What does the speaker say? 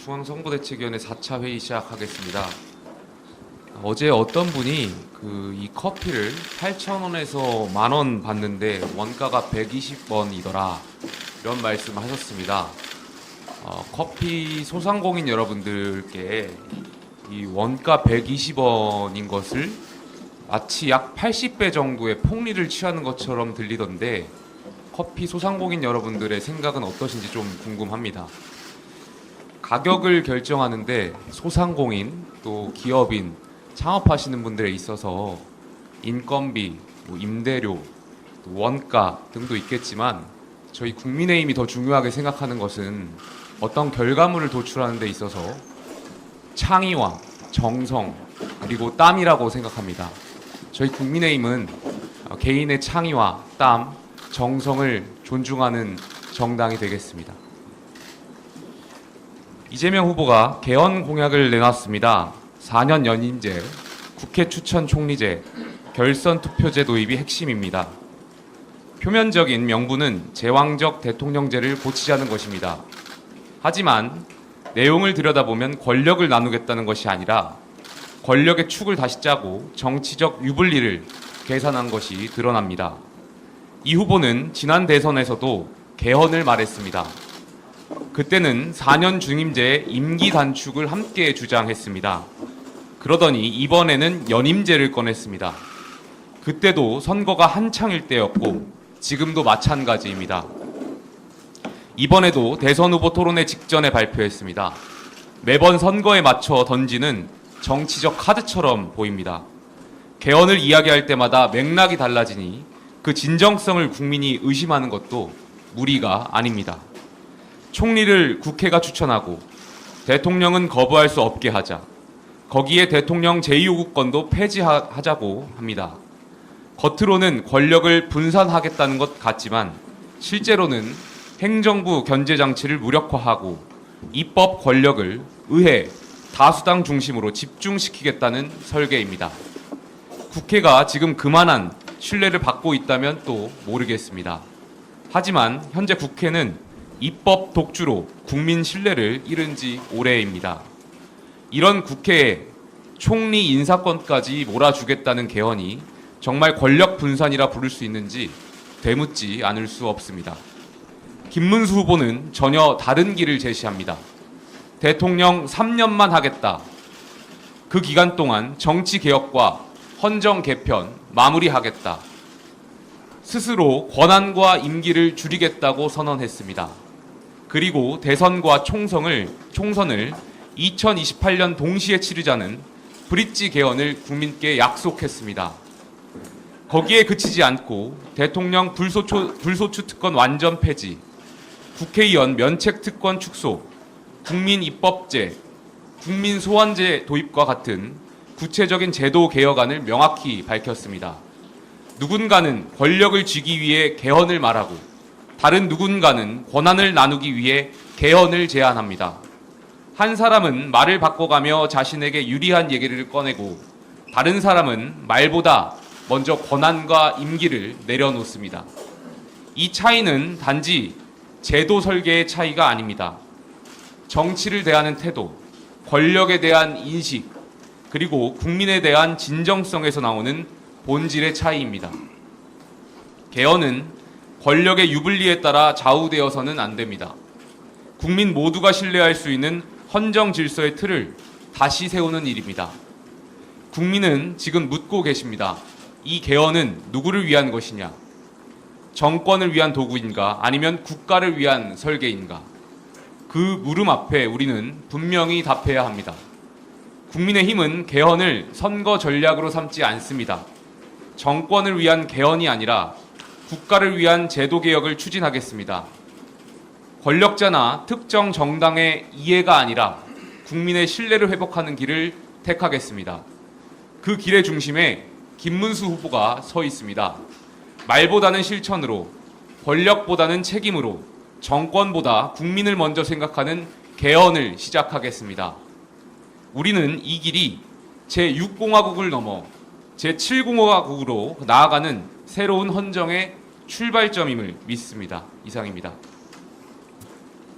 중앙선거대책위원회 4차 회의 시작하겠습니다. 어제 어떤 분이 이 커피를 8,000원에서 10,000원 받는데 원가가 120원이더라 이런 말씀을 하셨습니다. 커피 소상공인 여러분들께 이 원가 120원인 것을 마치 약 80배 정도의 폭리를 취하는 것처럼 들리던데 커피 소상공인 여러분들의 생각은 어떠신지 좀 궁금합니다. 가격을 결정하는데 소상공인 또 기업인 창업하시는 분들에 있어서 인건비, 임대료, 원가 등도 있겠지만 저희 국민의힘이 더 중요하게 생각하는 것은 어떤 결과물을 도출하는 데 있어서 창의와 정성 그리고 땀이라고 생각합니다. 저희 국민의힘은 개인의 창의와 땀, 정성을 존중하는 정당이 되겠습니다. 이재명 후보가 개헌 공약을 내놨습니다. 4년 연임제, 국회 추천 총리제, 결선 투표제 도입이 핵심입니다. 표면적인 명분은 제왕적 대통령제를 고치자는 것입니다. 하지만 내용을 들여다보면 권력을 나누겠다는 것이 아니라 권력의 축을 다시 짜고 정치적 유불리를 계산한 것이 드러납니다. 이 후보는 지난 대선에서도 개헌을 말했습니다. 그때는 4년 중임제의 임기 단축을 함께 주장했습니다. 그러더니 이번에는 연임제를 꺼냈습니다. 그때도 선거가 한창일 때였고 지금도 마찬가지입니다. 이번에도 대선 후보 토론회 직전에 발표했습니다. 매번 선거에 맞춰 던지는 정치적 카드처럼 보입니다. 개헌을 이야기할 때마다 맥락이 달라지니 그 진정성을 국민이 의심하는 것도 무리가 아닙니다. 총리를 국회가 추천하고 대통령은 거부할 수 없게 하자. 거기에 대통령 제2요구권도 폐지하자고 합니다. 겉으로는 권력을 분산하겠다는 것 같지만 실제로는 행정부 견제장치를 무력화하고 입법 권력을 의회, 다수당 중심으로 집중시키겠다는 설계입니다. 국회가 지금 그만한 신뢰를 받고 있다면 또 모르겠습니다. 하지만 현재 국회는 입법 독주로 국민 신뢰를 잃은 지 오래입니다. 이런 국회에 총리 인사권까지 몰아주겠다는 개헌이 정말 권력 분산이라 부를 수 있는지 되묻지 않을 수 없습니다. 김문수 후보는 전혀 다른 길을 제시합니다. 대통령 3년만 하겠다. 그 기간 동안 정치 개혁과 헌정 개편 마무리하겠다. 스스로 권한과 임기를 줄이겠다고 선언했습니다. 그리고 대선과 총선을 2028년 동시에 치르자는 브릿지 개헌을 국민께 약속했습니다. 거기에 그치지 않고 대통령 불소추 특권 완전 폐지, 국회의원 면책 특권 축소, 국민 입법제, 국민 소환제 도입과 같은 구체적인 제도 개혁안을 명확히 밝혔습니다. 누군가는 권력을 쥐기 위해 개헌을 말하고 다른 누군가는 권한을 나누기 위해 개헌을 제안합니다. 한 사람은 말을 바꿔가며 자신에게 유리한 얘기를 꺼내고 다른 사람은 말보다 먼저 권한과 임기를 내려놓습니다. 이 차이는 단지 제도 설계의 차이가 아닙니다. 정치를 대하는 태도, 권력에 대한 인식, 그리고 국민에 대한 진정성에서 나오는 본질의 차이입니다. 개헌은 권력의 유불리에 따라 좌우되어서는 안 됩니다. 국민 모두가 신뢰할 수 있는 헌정 질서의 틀을 다시 세우는 일입니다. 국민은 지금 묻고 계십니다. 이 개헌은 누구를 위한 것이냐? 정권을 위한 도구인가? 아니면 국가를 위한 설계인가? 그 물음 앞에 우리는 분명히 답해야 합니다. 국민의힘은 개헌을 선거 전략으로 삼지 않습니다. 정권을 위한 개헌이 아니라 국가를 위한 제도 개혁을 추진하겠습니다. 권력자나 특정 정당의 이해가 아니라 국민의 신뢰를 회복하는 길을 택하겠습니다. 그 길의 중심에 김문수 후보가 서 있습니다. 말보다는 실천으로, 권력보다는 책임으로, 정권보다 국민을 먼저 생각하는 개헌을 시작하겠습니다. 우리는 이 길이 제6공화국을 넘어 제7공화국으로 나아가는 새로운 헌정의 출발점임을 믿습니다. 이상입니다.